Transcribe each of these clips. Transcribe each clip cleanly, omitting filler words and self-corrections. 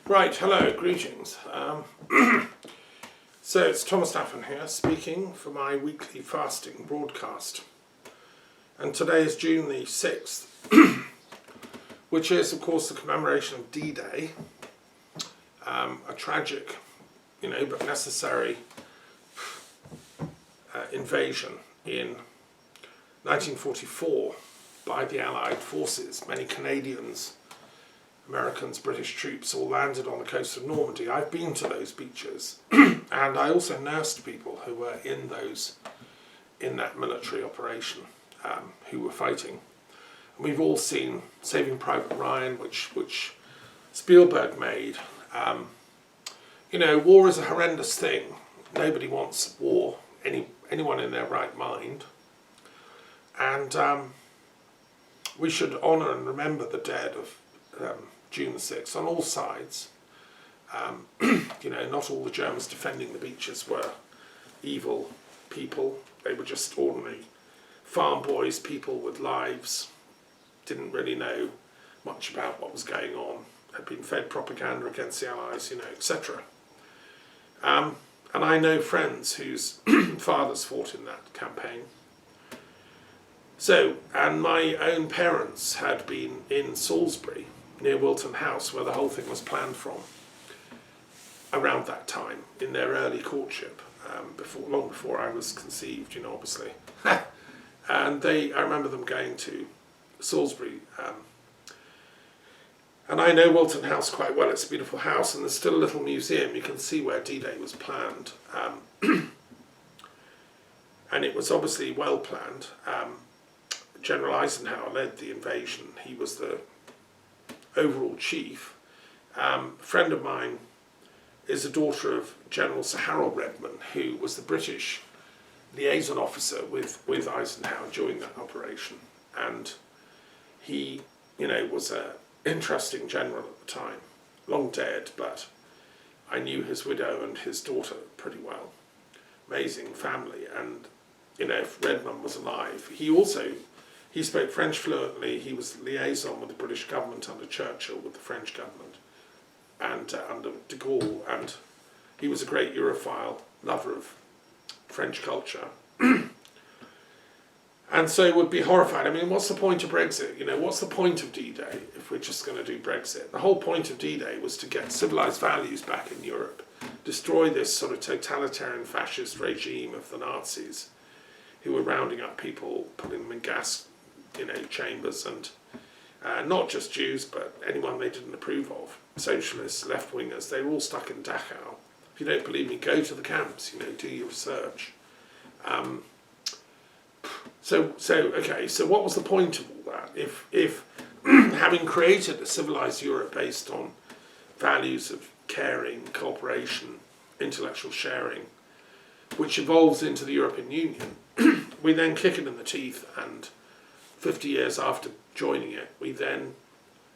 Right, hello, greetings. So it's Thomas Daffern here, speaking for my weekly fasting broadcast. And today is June the 6th, which is, of course, the commemoration of D-Day, a tragic, but necessary invasion in 1944 by the Allied forces. Many Canadians, Americans, British troops all landed on the coast of Normandy. I've been to those beaches, and I also nursed people who were in that military operation, who were fighting. And we've all seen Saving Private Ryan, which Spielberg made. War is a horrendous thing. Nobody wants war. Anyone in their right mind. And we should honour and remember the dead of June the 6th on all sides. Not all the Germans defending the beaches were evil people. They were just ordinary farm boys, people with lives, didn't really know much about what was going on, had been fed propaganda against the Allies, etc. And I know friends whose fathers fought in that campaign. So, and my own parents had been in Salisbury, near Wilton House, where the whole thing was planned from, around that time, in their early courtship, long before I was conceived, obviously. And I remember them going to Salisbury, and I know Wilton House quite well. It's a beautiful house, and there's still a little museum. You can see where D-Day was planned, and it was obviously well planned. General Eisenhower led the invasion. He was the overall chief. A friend of mine is the daughter of General Sir Harold Redman, who was the British liaison officer with Eisenhower during that operation. And he, was an interesting general at the time. Long dead, but I knew his widow and his daughter pretty well. Amazing family. And, if Redman was alive, he spoke French fluently. He was liaison with the British government under Churchill, with the French government, and under de Gaulle, and he was a great Europhile, lover of French culture. And so would be horrified. I mean, what's the point of Brexit? What's the point of D-Day if we're just going to do Brexit? The whole point of D-Day was to get civilised values back in Europe, destroy this sort of totalitarian fascist regime of the Nazis, who were rounding up people, putting them in gas chambers, and not just Jews, but anyone they didn't approve of. Socialists, left-wingers, they were all stuck in Dachau. If you don't believe me, go to the camps, do your research. So what was the point of all that? If having created a civilized Europe based on values of caring, cooperation, intellectual sharing, which evolves into the European Union, we then kick it in the teeth, and 50 years after joining it, we then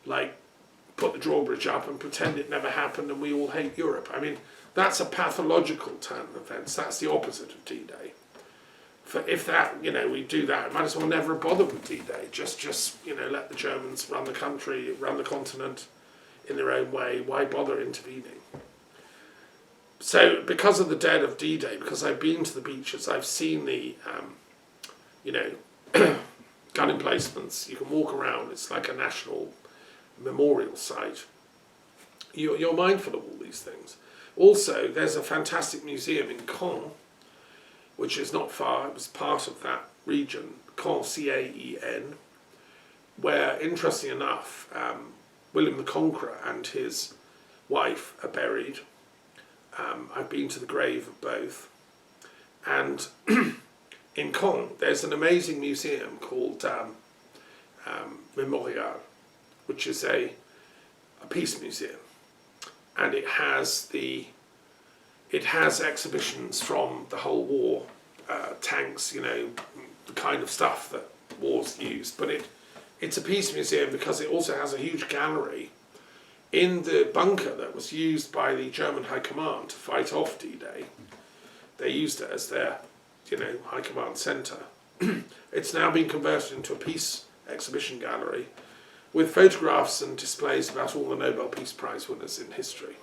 put the drawbridge up and pretend it never happened and we all hate Europe. I mean, that's a pathological turn of events. That's the opposite of D-Day. If that, we do that, might as well never bother with D-Day. Just let the Germans run the country, run the continent in their own way. Why bother intervening? So, because of the dead of D-Day, because I've been to the beaches, I've seen the, gun emplacements. You can walk around. It's like a national memorial site. You're mindful of all these things. Also, there's a fantastic museum in Caen, which is not far. It was part of that region, Caen, C-A-E-N, where, interesting enough, William the Conqueror and his wife are buried. I've been to the grave of both. And in Caen, there's an amazing museum called Memorial, which is a peace museum, and it has exhibitions from the whole war, tanks, the kind of stuff that wars used. But it's a peace museum because it also has a huge gallery in the bunker that was used by the German High Command to fight off D-Day. They used it as their High Command Centre. It's now been converted into a peace exhibition gallery, with photographs and displays about all the Nobel Peace Prize winners in history.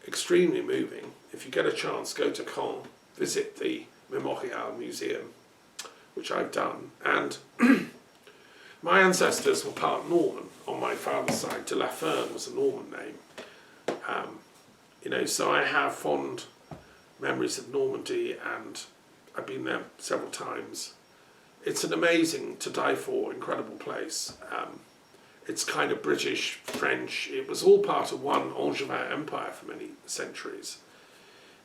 Extremely moving. If you get a chance, go to Caen, visit the Memorial Museum, which I've done. And my ancestors were part Norman on my father's side. Daffern was a Norman name. So I have fond memories of Normandy, and I've been there several times. It's an amazing, to die for, incredible place. It's kind of British, French. It was all part of one Angevin empire for many centuries.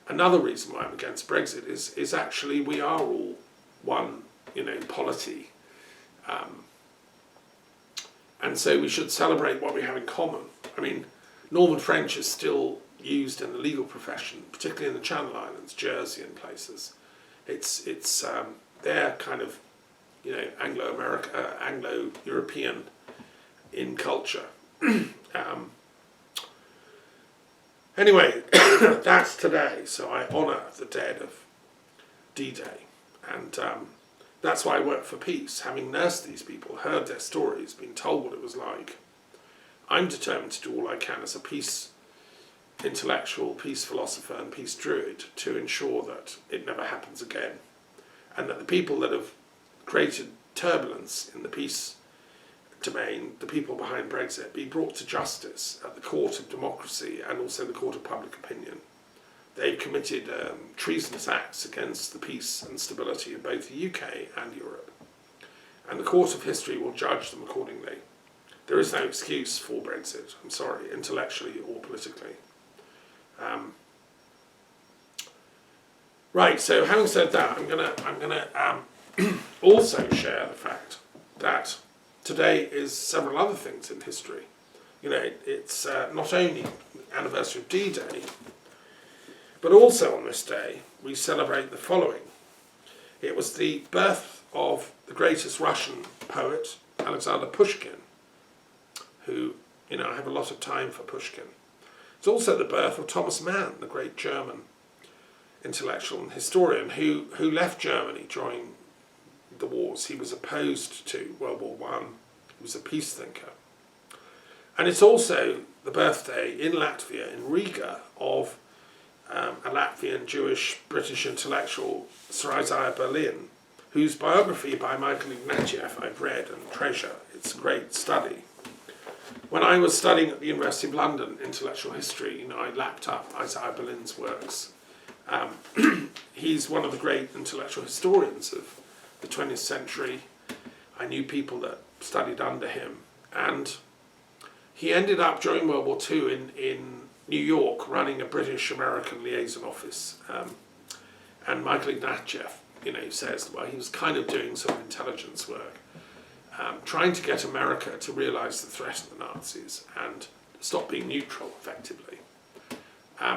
Another reason why I'm against Brexit is actually we are all one, polity. And so we should celebrate what we have in common. I mean, Norman French is still used in the legal profession, particularly in the Channel Islands, Jersey and places. It's they're kind of, Anglo-European in culture. Anyway, that's today. So I honour the dead of D-Day, and that's why I work for peace. Having nursed these people, heard their stories, been told what it was like, I'm determined to do all I can as a peace intellectual, peace philosopher and peace druid to ensure that it never happens again, and that the people that have created turbulence in the peace domain, the people behind Brexit, be brought to justice at the court of democracy and also the court of public opinion. They've committed treasonous acts against the peace and stability of both the UK and Europe, and the court of history will judge them accordingly. There is no excuse for Brexit, I'm sorry, intellectually or politically. Right, so having said that, I'm gonna also share the fact that today is several other things in history. It's not only the anniversary of D-Day, but also on this day we celebrate the following. It was the birth of the greatest Russian poet, Alexander Pushkin, who, I have a lot of time for Pushkin. It's also the birth of Thomas Mann, the great German intellectual and historian who left Germany during the wars. He was opposed to World War I. He was a peace thinker. And it's also the birthday in Latvia, in Riga, of a Latvian Jewish British intellectual, Surah Berlin, whose biography by Michael Ignatieff I've read and treasure. It's a great study. When I was studying at the University of London intellectual history, I lapped up Isaiah Berlin's works. He's one of the great intellectual historians of the 20th century. I knew people that studied under him, and he ended up during World War II in New York running a British-American liaison office. And Michael Ignatieff, says, well, he was kind of doing some intelligence work, trying to get America to realise the threat of the Nazis and stop being neutral, effectively.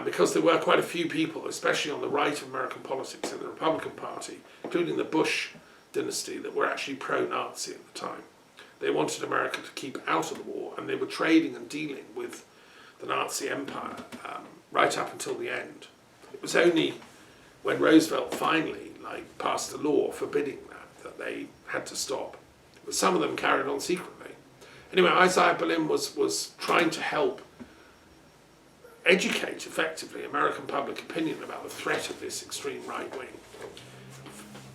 Because there were quite a few people, especially on the right of American politics in the Republican Party, including the Bush dynasty, that were actually pro-Nazi at the time. They wanted America to keep out of the war, and they were trading and dealing with the Nazi empire right up until the end. It was only when Roosevelt finally passed a law forbidding that they had to stop. But some of them carried on secretly. Anyway, Isaiah Berlin was trying to help educate, effectively, American public opinion about the threat of this extreme right-wing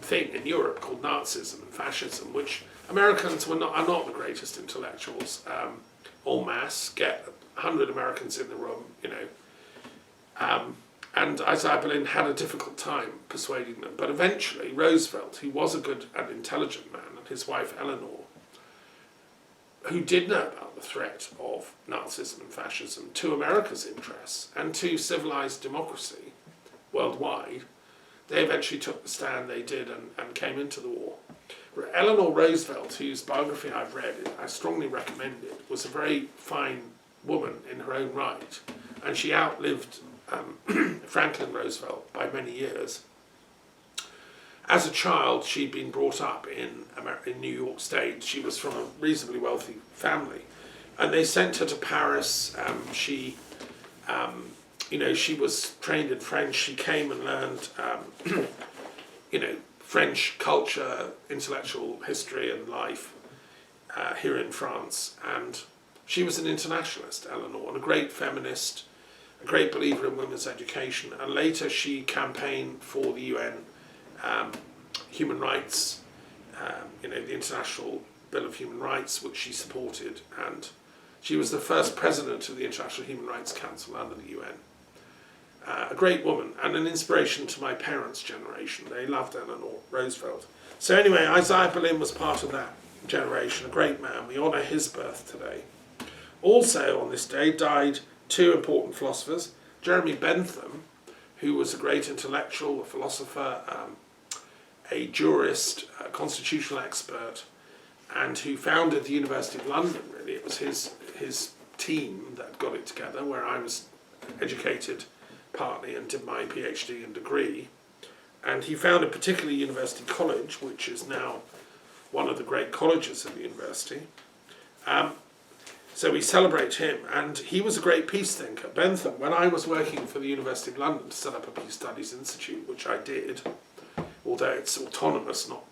thing in Europe called Nazism and fascism, which Americans are not the greatest intellectuals. En masse, get 100 Americans in the room, and Isaiah Berlin had a difficult time persuading them. But eventually, Roosevelt, who was a good and intelligent man, and his wife Eleanor, who did know about the threat of Nazism and fascism to America's interests and to civilized democracy worldwide, they eventually took the stand they did and came into the war. Eleanor Roosevelt, whose biography I've read, I strongly recommend it, was a very fine woman in her own right, and she outlived Franklin Roosevelt by many years. As a child, she'd been brought up in New York State. She was from a reasonably wealthy family, and they sent her to Paris. She was trained in French. She came and learned, French culture, intellectual history and life. here in France, and she was an internationalist, Eleanor, and a great feminist, a great believer in women's education, and later she campaigned for the UN human rights, the International Bill of Human Rights, which she supported, and she was the first president of the International Human Rights Council under the UN. A great woman and an inspiration to my parents' generation. They loved Eleanor Roosevelt. So anyway, Isaiah Berlin was part of that generation, a great man. We honour his birth today. Also on this day died two important philosophers, Jeremy Bentham, who was a great intellectual, a philosopher, a jurist, a constitutional expert, and who founded the University of London, really. It was his team that got it together, where I was educated partly and did my PhD and degree. And he founded particularly University College, which is now one of the great colleges of the university. So we celebrate him, and he was a great peace thinker. Bentham, when I was working for the University of London to set up a Peace Studies Institute, which I did, although it's autonomous, not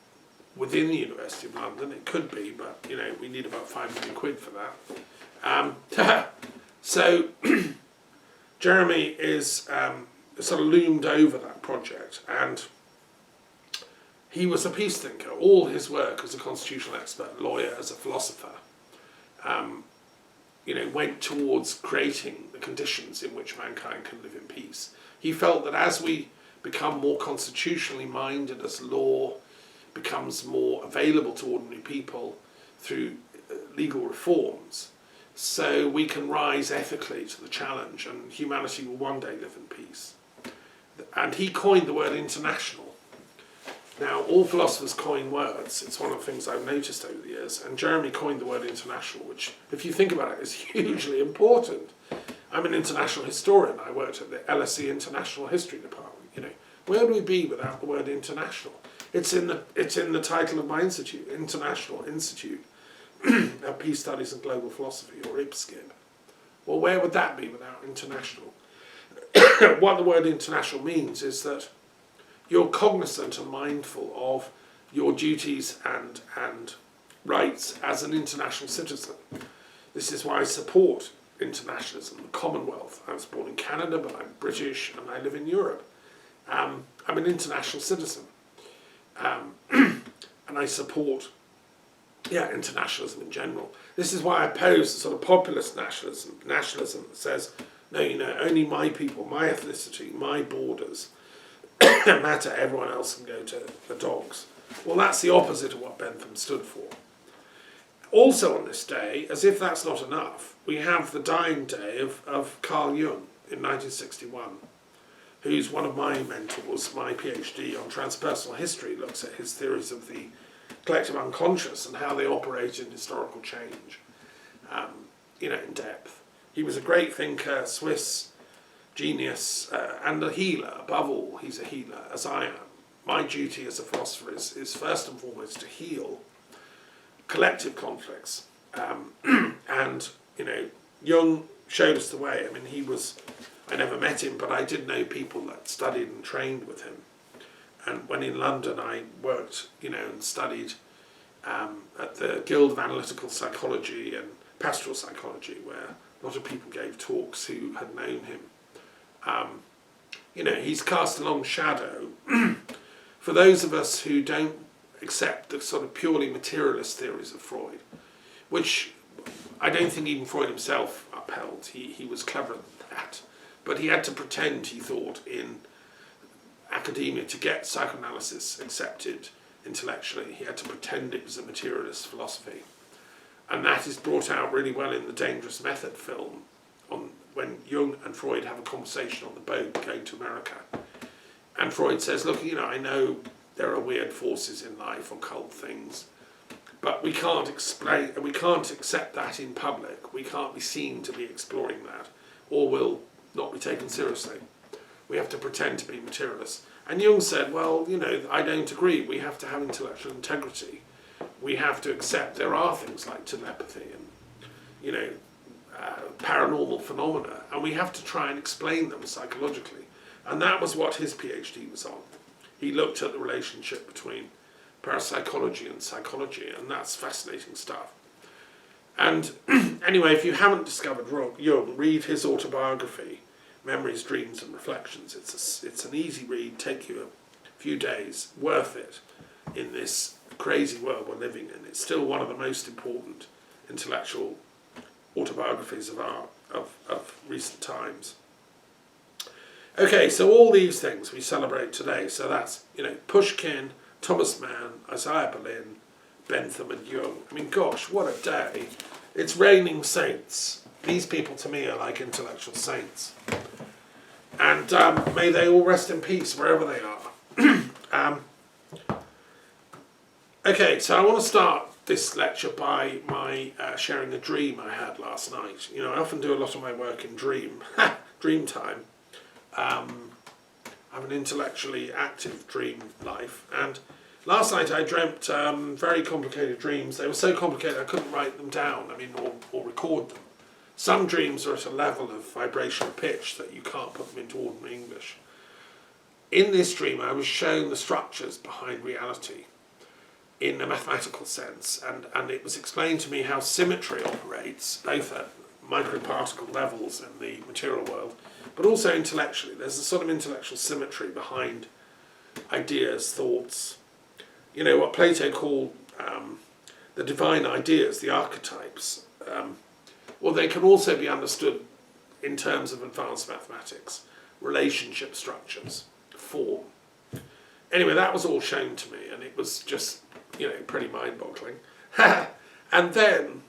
within the University of London, it could be, but we need about £5 million for that. So Jeremy is sort of loomed over that project, and he was a peace thinker. All his work as a constitutional expert, lawyer, as a philosopher, went towards creating the conditions in which mankind can live in peace. He felt that as we become more constitutionally minded, as law becomes more available to ordinary people through legal reforms, so we can rise ethically to the challenge and humanity will one day live in peace. And he coined the word international. Now, all philosophers coin words. It's one of the things I've noticed over the years. And Jeremy coined the word international, which, if you think about it, is hugely important. I'm an international historian. I worked at the LSE International History Department. Where would we be without the word international? It's in the title of my institute, International Institute of Peace Studies and Global Philosophy, or ICEPS. Well, where would that be without international? What the word international means is that you're cognizant and mindful of your duties and rights as an international citizen. This is why I support internationalism, the Commonwealth. I was born in Canada, but I'm British and I live in Europe. I'm an international citizen. And I support internationalism in general. This is why I oppose the sort of populist nationalism that says, no, only my people, my ethnicity, my borders matter, everyone else can go to the dogs. Well, that's the opposite of what Bentham stood for. Also on this day, as if that's not enough, we have the dying day of Carl Jung in 1961, who's one of my mentors. My PhD on transpersonal history looks at his theories of the collective unconscious and how they operate in historical change, in depth. He was a great thinker, Swiss genius, and a healer. Above all, he's a healer, as I am. My duty as a philosopher is first and foremost to heal collective conflicts. And Jung showed us the way. I mean, I never met him, but I did know people that studied and trained with him. And when in London, I worked, and studied at the Guild of Analytical Psychology and Pastoral Psychology, where a lot of people gave talks who had known him. He's cast a long shadow for those of us who don't accept the sort of purely materialist theories of Freud, which I don't think even Freud himself upheld. He was cleverer than that, but he had to pretend, he thought, in academia to get psychoanalysis accepted intellectually. He had to pretend it was a materialist philosophy, and that is brought out really well in the Dangerous Method film, when Jung and Freud have a conversation on the boat going to America. And Freud says, look, I know there are weird forces in life, occult things, but we can't accept that in public. We can't be seen to be exploring that, or we'll not be taken seriously. We have to pretend to be materialists. And Jung said, well, I don't agree. We have to have intellectual integrity. We have to accept there are things like telepathy and, paranormal phenomena, and we have to try and explain them psychologically. And that was what his PhD was on. He looked at the relationship between parapsychology and psychology, and that's fascinating stuff. And anyway, if you haven't discovered Jung, read his autobiography, Memories, Dreams and Reflections. It's an easy read, take you a few days, worth it in this crazy world we're living in. It's still one of the most important intellectual autobiographies of recent times. Okay, so all these things we celebrate today. So that's, Pushkin, Thomas Mann, Isaiah Berlin, Bentham and Jung. I mean, gosh, what a day. It's reigning saints. These people to me are like intellectual saints. And may they all rest in peace wherever they are. Okay, so I want to start this lecture by my sharing a dream I had last night. I often do a lot of my work in dream time. I have an intellectually active dream life, and last night I dreamt very complicated dreams. They were so complicated I couldn't write them down, or record them. Some dreams are at a level of vibrational pitch that you can't put them into ordinary English. In this dream I was shown the structures behind reality in a mathematical sense, and it was explained to me how symmetry operates, both at microparticle levels in the material world, but also intellectually. There's a sort of intellectual symmetry behind ideas, thoughts. What Plato called the divine ideas, the archetypes. They can also be understood in terms of advanced mathematics, relationship structures, form. Anyway, that was all shown to me, and it was just, pretty mind-boggling. And then,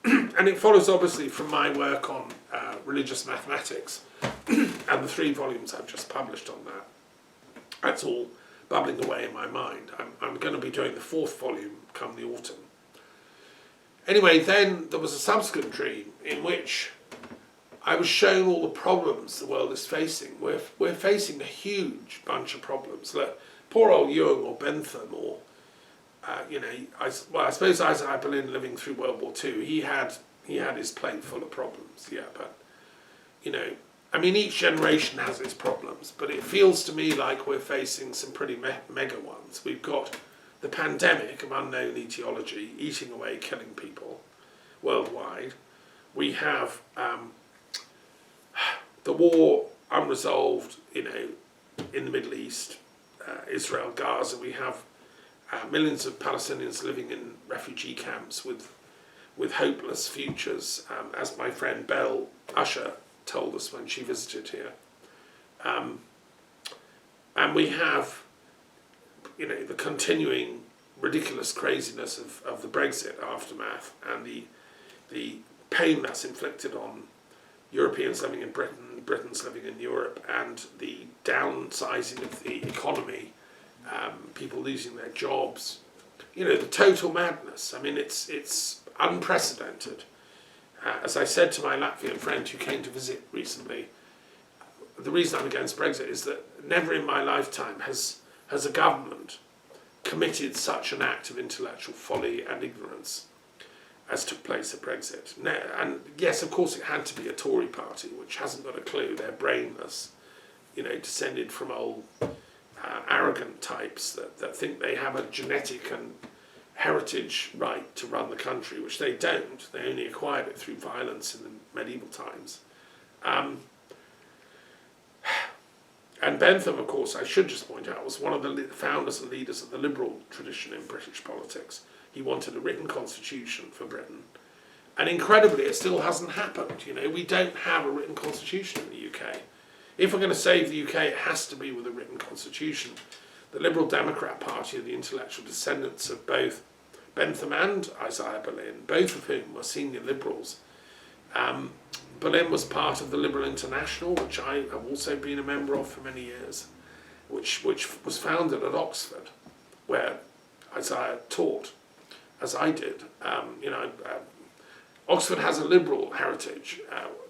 and it follows obviously from my work on religious mathematics, and the 3 volumes I've just published on that. That's all bubbling away in my mind. I'm going to be doing the 4th volume come the autumn. Anyway, then there was a subsequent dream in which I was shown all the problems the world is facing. We're facing a huge bunch of problems. Look, poor old Jung or Bentham or, I suppose Isaiah Berlin living through World War II, he had his plate full of problems, yeah, but, each generation has its problems, but it feels to me like we're facing some pretty mega ones. We've got the pandemic of unknown etiology eating away, killing people worldwide. We have the war unresolved, in the Middle East, Israel, Gaza. We have millions of Palestinians living in refugee camps with hopeless futures, as my friend Belle Usher told us when she visited here. And we have, the continuing ridiculous craziness of the Brexit aftermath and the pain that's inflicted on Europeans living in Britain, Britons living in Europe, and the downsizing of the economy, people losing their jobs, the total madness. It's unprecedented. As I said to my Latvian friend who came to visit recently, the reason I'm against Brexit is that never in my lifetime has a government committed such an act of intellectual folly and ignorance as took place at Brexit. And yes, of course, it had to be a Tory party, which hasn't got a clue. They're brainless, descended from old arrogant types that think they have a genetic and heritage right to run the country, which they don't. They only acquired it through violence in the medieval times. And Bentham, of course, I should just point out, was one of the founders and leaders of the liberal tradition in British politics. He wanted a written constitution for Britain. And incredibly, it still hasn't happened. We don't have a written constitution in the UK. If we're going to save the UK, it has to be with a written constitution. The Liberal Democrat Party are the intellectual descendants of both Bentham and Isaiah Berlin, both of whom were senior liberals. Berlin was part of the Liberal International, which I have also been a member of for many years, which was founded at Oxford, where Isaiah taught, as I did. Oxford has a liberal heritage,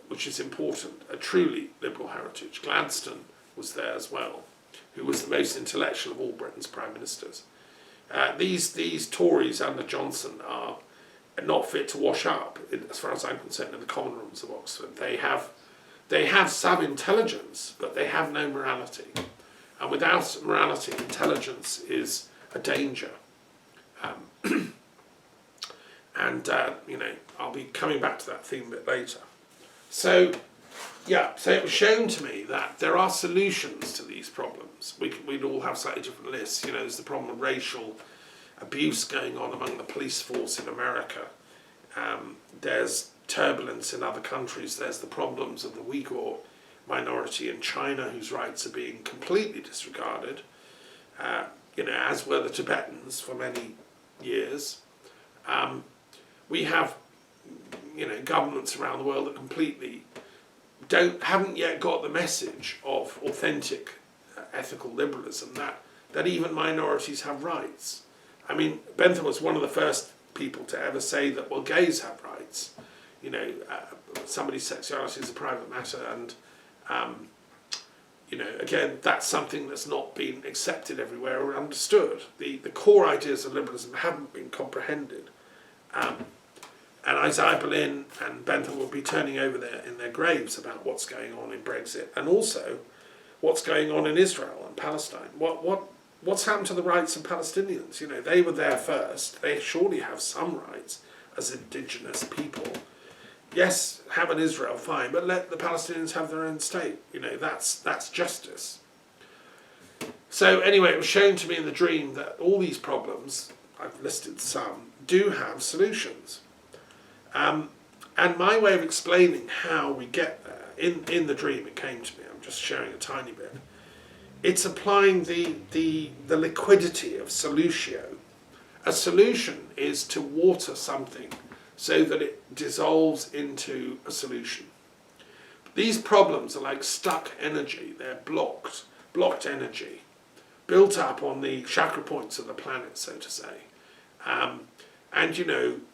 which is important, a truly liberal heritage. Gladstone was there as well, who was the most intellectual of all Britain's prime ministers. These Tories under Johnson are not fit to wash up, as far as I'm concerned, in the common rooms of Oxford. They have some intelligence, but they have no morality. And without morality, intelligence is a danger. And, I'll be coming back to that theme a bit later. So, so it was shown to me that there are solutions to these problems. We'd all have slightly different lists. There's the problem of racial abuse going on among the police force in America. There's turbulence in other countries. There's the problems of the Uyghur minority in China, whose rights are being completely disregarded, as were the Tibetans for many years. We have, governments around the world that completely haven't yet got the message of authentic ethical liberalism, that even minorities have rights. I mean, Bentham was one of the first people to ever say that, well, gays have rights. Somebody's sexuality is a private matter, and again, that's something that's not been accepted everywhere or understood. The core ideas of liberalism haven't been comprehended. And Isaiah Berlin and Bentham will be turning over in their graves about what's going on in Brexit, and also what's going on in Israel and Palestine. What's happened to the rights of Palestinians? They were there first. They surely have some rights as indigenous people. Yes, have an Israel, fine, but let the Palestinians have their own state. That's justice. So anyway, it was shown to me in the dream that all these problems, I've listed some, do have solutions. And my way of explaining how we get there, in the dream it came to me, I'm just sharing a tiny bit, it's applying the liquidity of solutio. A solution is to water something so that it dissolves into a solution. These problems are like stuck energy. They're blocked energy, built up on the chakra points of the planet, so to say. And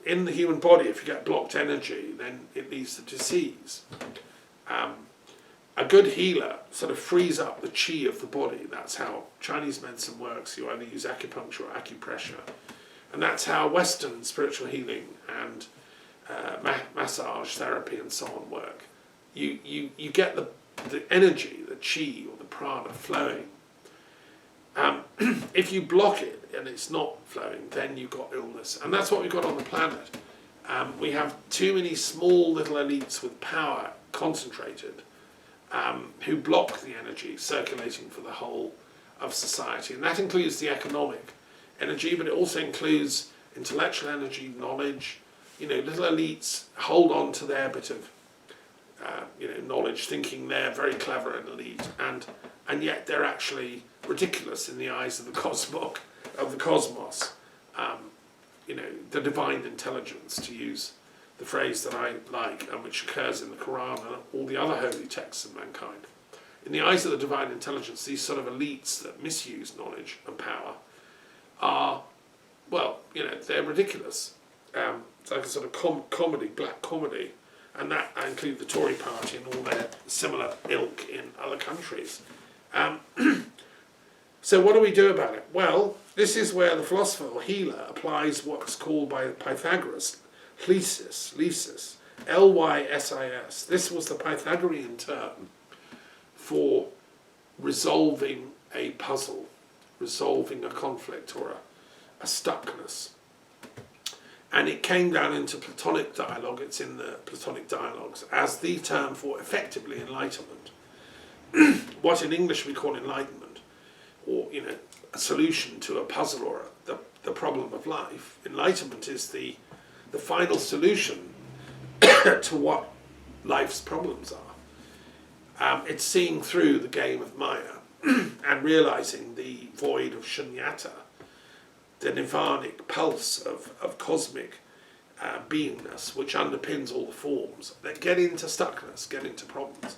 in the human body, if you get blocked energy, then it leads to disease. A good healer sort of frees up the chi of the body. That's how Chinese medicine works. You either use acupuncture or acupressure. And that's how Western spiritual healing and massage therapy and so on work. You get the energy, the chi or the prana flowing. If you block it and it's not flowing, then you've got illness. And that's what we've got on the planet. We have too many small little elites with power concentrated who block the energy circulating for the whole of society. And that includes the economic energy, but it also includes intellectual energy, knowledge. Little elites hold on to their bit of knowledge, thinking they're very clever and elite, and yet they're actually ridiculous in the eyes of the cosmos. The divine intelligence, to use the phrase that I like, and which occurs in the Quran and all the other holy texts of mankind. In the eyes of the divine intelligence, these sort of elites that misuse knowledge and power are, they're ridiculous. It's like a sort of comedy, black comedy, and that I include the Tory party and all their similar ilk in other countries. So what do we do about it? Well, this is where the philosopher or healer applies what's called by Pythagoras lysis, Lysis. This was the Pythagorean term for resolving a puzzle, resolving a conflict or a stuckness. And it came down into Platonic dialogue, it's in the Platonic dialogues, as the term for effectively enlightenment. What in English we call enlightenment, or a solution to a puzzle or the problem of life. Enlightenment is the final solution to what life's problems are. It's seeing through the game of Maya and realizing the void of shunyata, the nirvanic pulse of cosmic beingness, which underpins all the forms that get into stuckness, get into problems.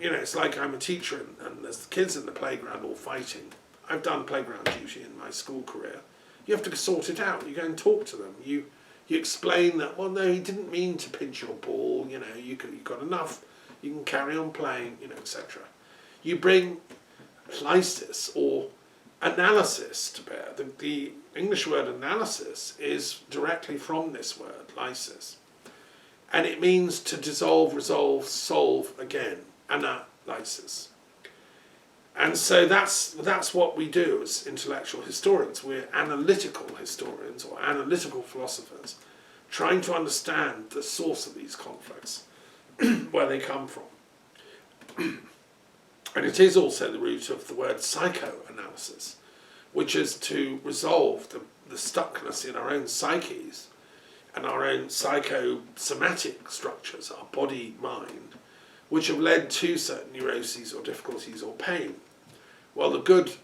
It's like I'm a teacher and there's the kids in the playground all fighting. I've done playground duty in my school career. You have to sort it out. You go and talk to them. You explain that, well, no, he didn't mean to pinch your ball. You've got enough. You can carry on playing, etc. You bring lysis or analysis to bear. The English word analysis is directly from this word, lysis. And it means to dissolve, resolve, solve again, analysis. And so that's what we do as intellectual historians. We're analytical historians or analytical philosophers. trying to understand the source of these conflicts, where they come from. And it is also the root of the word psychoanalysis, which is to resolve the stuckness in our own psyches and our own psychosomatic structures, our body, mind, which have led to certain neuroses or difficulties or pain. Well, the good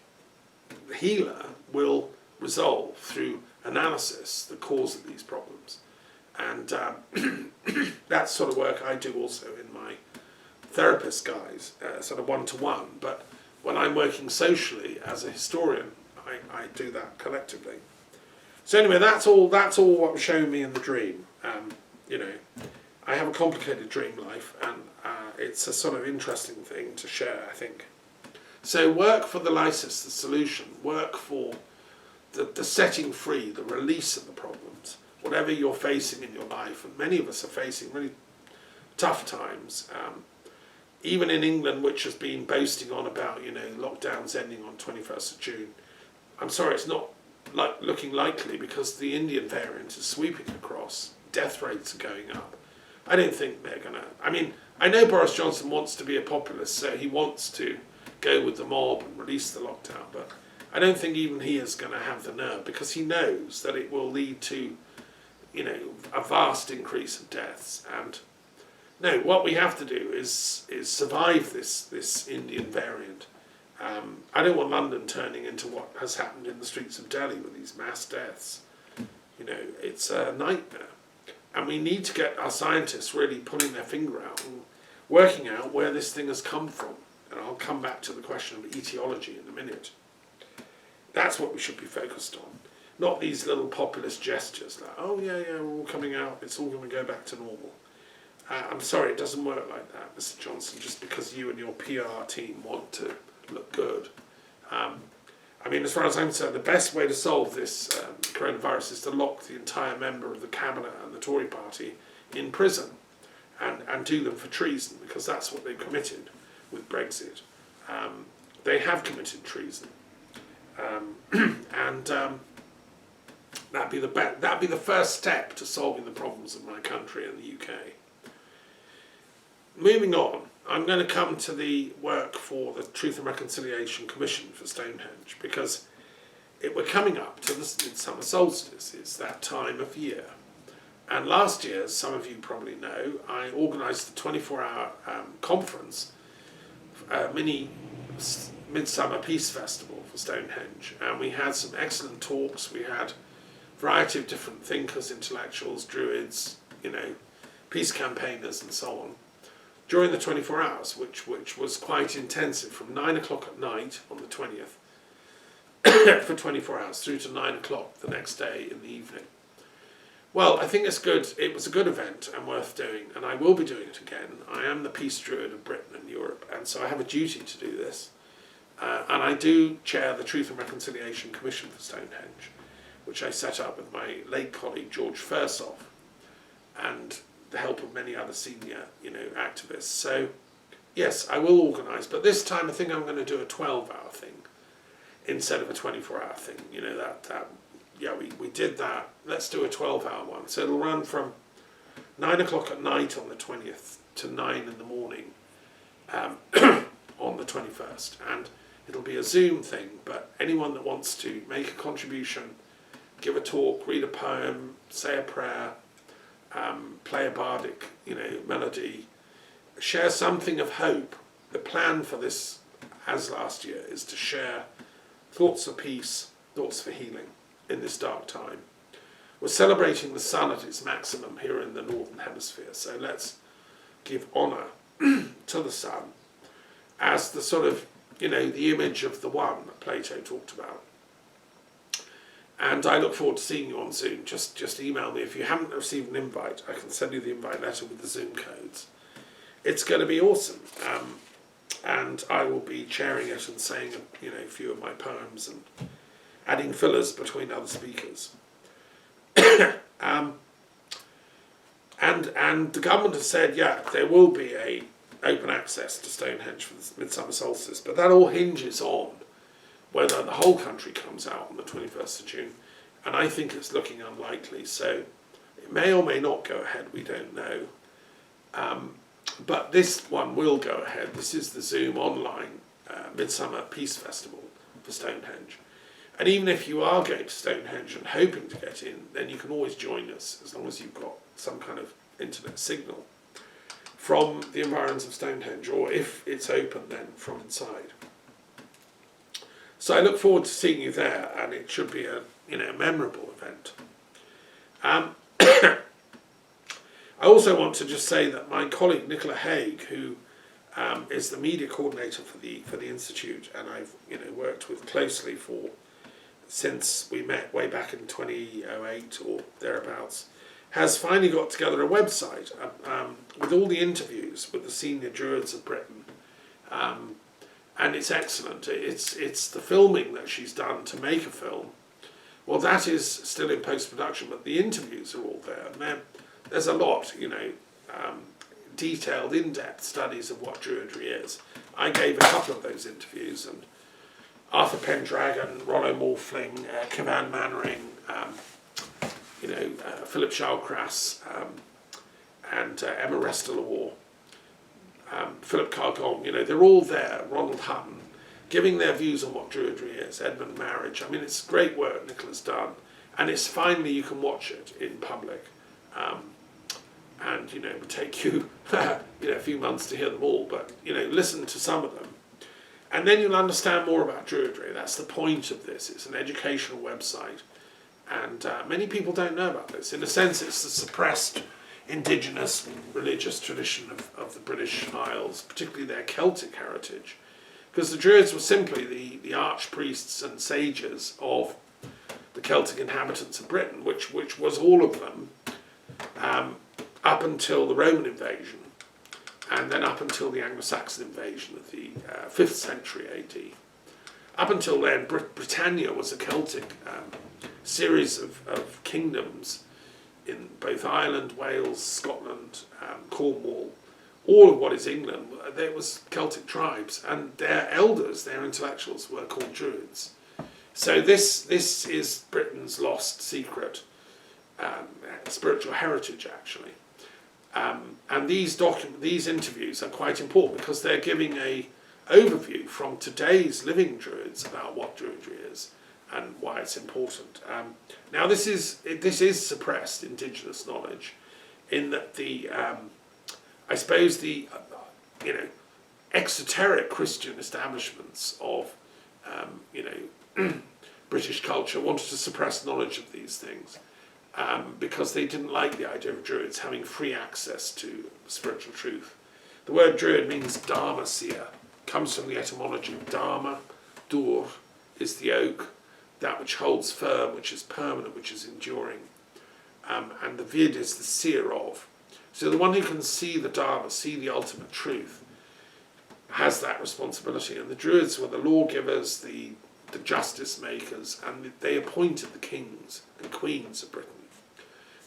healer will resolve through analysis the cause of these problems. And that sort of work I do also in my therapist guys, sort of one-to-one. But when I'm working socially as a historian, I do that collectively. So anyway, that's all what was shown me in the dream. You know, I have a complicated dream life, and it's a sort of interesting thing to share, I think. So work for the lysis, the solution. Work for the setting free, the release of the problems. Whatever you're facing in your life, and many of us are facing really tough times. Even in England, which has been boasting on about, you know, lockdowns ending on 21st of June. I'm sorry, it's not looking likely, because the Indian variant is sweeping across. Death rates are going up. I don't think they're going to... I mean, I know Boris Johnson wants to be a populist, so he wants to go with the mob and release the lockdown, but I don't think even he is going to have the nerve, because he knows that it will lead to, you know, a vast increase of deaths. And no, what we have to do is survive this Indian variant. I don't want London turning into what has happened in the streets of Delhi with these mass deaths. You know, it's a nightmare. And we need to get our scientists really pulling their finger out and working out where this thing has come from. And I'll come back to the question of etiology in a minute. That's what we should be focused on. Not these little populist gestures like, oh yeah, we're all coming out, it's all going to go back to normal. I'm sorry, it doesn't work like that, Mr. Johnson, just because you and your PR team want to look good. I mean, as far as I'm concerned, the best way to solve this coronavirus is to lock the entire member of the cabinet and the Tory party in prison and do them for treason, because that's what they committed with Brexit. They have committed treason. That'd be the first step to solving the problems of my country and the UK. Moving on, I'm going to come to the work for the Truth and Reconciliation Commission for Stonehenge, because we're coming up to the midsummer solstice. It's that time of year. And last year, as some of you probably know, I organised the 24-hour conference, mini Midsummer Peace Festival for Stonehenge. And we had some excellent talks. We had a variety of different thinkers, intellectuals, druids, you know, peace campaigners and so on, during the 24 hours, which was quite intensive, from 9 o'clock at night on the 20th for 24 hours through to 9 o'clock the next day in the evening. Well, I think it's good. It was a good event and worth doing, and I will be doing it again. I am the Peace Druid of Britain and Europe, and so I have a duty to do this. And I do chair the Truth and Reconciliation Commission for Stonehenge, which I set up with my late colleague George Fursoff, and the help of many other senior, you know, activists. So, yes, I will organise, but this time I think I'm going to do a 12-hour thing instead of a 24-hour thing. You know, yeah, we did that. Let's do a 12-hour one. So it'll run from 9 o'clock at night on the 20th to 9 in the morning on the 21st. And it'll be a Zoom thing, but anyone that wants to make a contribution, give a talk, read a poem, say a prayer, play a bardic, you know, melody, share something of hope. The plan for this, as last year, is to share thoughts of peace, thoughts for healing in this dark time. We're celebrating the sun at its maximum here in the Northern Hemisphere, so let's give honour to the sun as the sort of, you know, the image of the one that Plato talked about. And I look forward to seeing you on Zoom. Just email me. If you haven't received an invite, I can send you the invite letter with the Zoom codes. It's going to be awesome. And I will be chairing it and saying, you know, a few of my poems and adding fillers between other speakers. And the government has said, yeah, there will be a open access to Stonehenge for the midsummer solstice, but that all hinges on whether the whole country comes out on the 21st of June, and I think it's looking unlikely. So It may or may not go ahead, we don't know. But this one will go ahead. This is the Zoom online Midsummer Peace Festival for Stonehenge. And even if you are going to Stonehenge and hoping to get in, then you can always join us as long as you've got some kind of internet signal from the environs of Stonehenge, or if it's open, then from inside. So I look forward to seeing you there, and it should be a memorable event. I also want to just say that my colleague Nicola Haig, who is the media coordinator for the Institute, and I've worked with closely since we met way back in 2008 or thereabouts, has finally got together a website with all the interviews with the senior Druids of Britain, and it's excellent. It's the filming that she's done to make a film. Well, that is still in post-production, but the interviews are all there. And there's a lot, detailed, in-depth studies of what Druidry is. I gave a couple of those interviews, and Arthur Pendragon, Rollo Morfling, Kevan Mannering, Philip Shallcrass, and Emma Restelaw, Philip Cargong, they're all there, Ronald Hutton, giving their views on what Druidry is, Edmund Marriage. I mean, it's great work Nicola's done, and it's finally you can watch it in public. And it would take you a few months to hear them all, but listen to some of them, and then you'll understand more about Druidry. That's the point of this. It's an educational website, and many people don't know about this. In a sense, it's the suppressed indigenous religious tradition of the British Isles, particularly their Celtic heritage, because the Druids were simply the archpriests and sages of the Celtic inhabitants of Britain, which was all of them, up until the Roman invasion, and then up until the Anglo-Saxon invasion of the 5th century AD. Up until then, Britannia was a Celtic series of kingdoms in both Ireland, Wales, Scotland, Cornwall. All of what is England, there was Celtic tribes, and their elders, their intellectuals, were called Druids. So this is Britain's lost secret spiritual heritage, actually. And these interviews are quite important because they're giving a overview from today's living Druids about what Druidry is and why it's important. Now this is suppressed indigenous knowledge, in that I suppose the exoteric Christian establishments of British culture wanted to suppress knowledge of these things. Because they didn't like the idea of Druids having free access to spiritual truth. The word Druid means Dharma seer, comes from the etymology of Dharma. Dur is the oak, that which holds firm, which is permanent, which is enduring. And the Vid is the seer of. So the one who can see the Dharma, see the ultimate truth, has that responsibility. And the Druids were the lawgivers, the justice makers, and they appointed the kings and queens of Britain.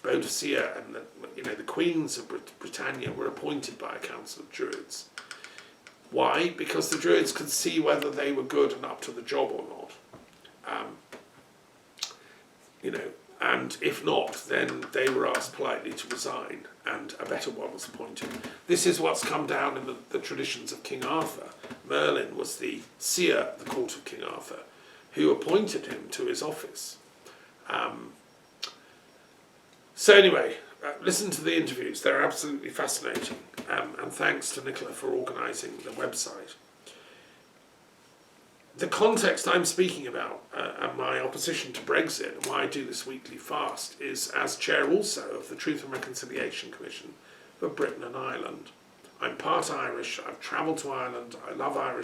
Boadicea and the queens of Britannia were appointed by a council of Druids. Why? Because the Druids could see whether they were good and up to the job or not. And if not, then they were asked politely to resign, and a better one was appointed. This is what's come down in the traditions of King Arthur. Merlin was the seer at the court of King Arthur, who appointed him to his office. So anyway, listen to the interviews. They're absolutely fascinating. And thanks to Nicola for organising the website. The context I'm speaking about and my opposition to Brexit and why I do this weekly fast is as chair also of the Truth and Reconciliation Commission for Britain and Ireland. I'm part Irish. I've travelled to Ireland. I love Irish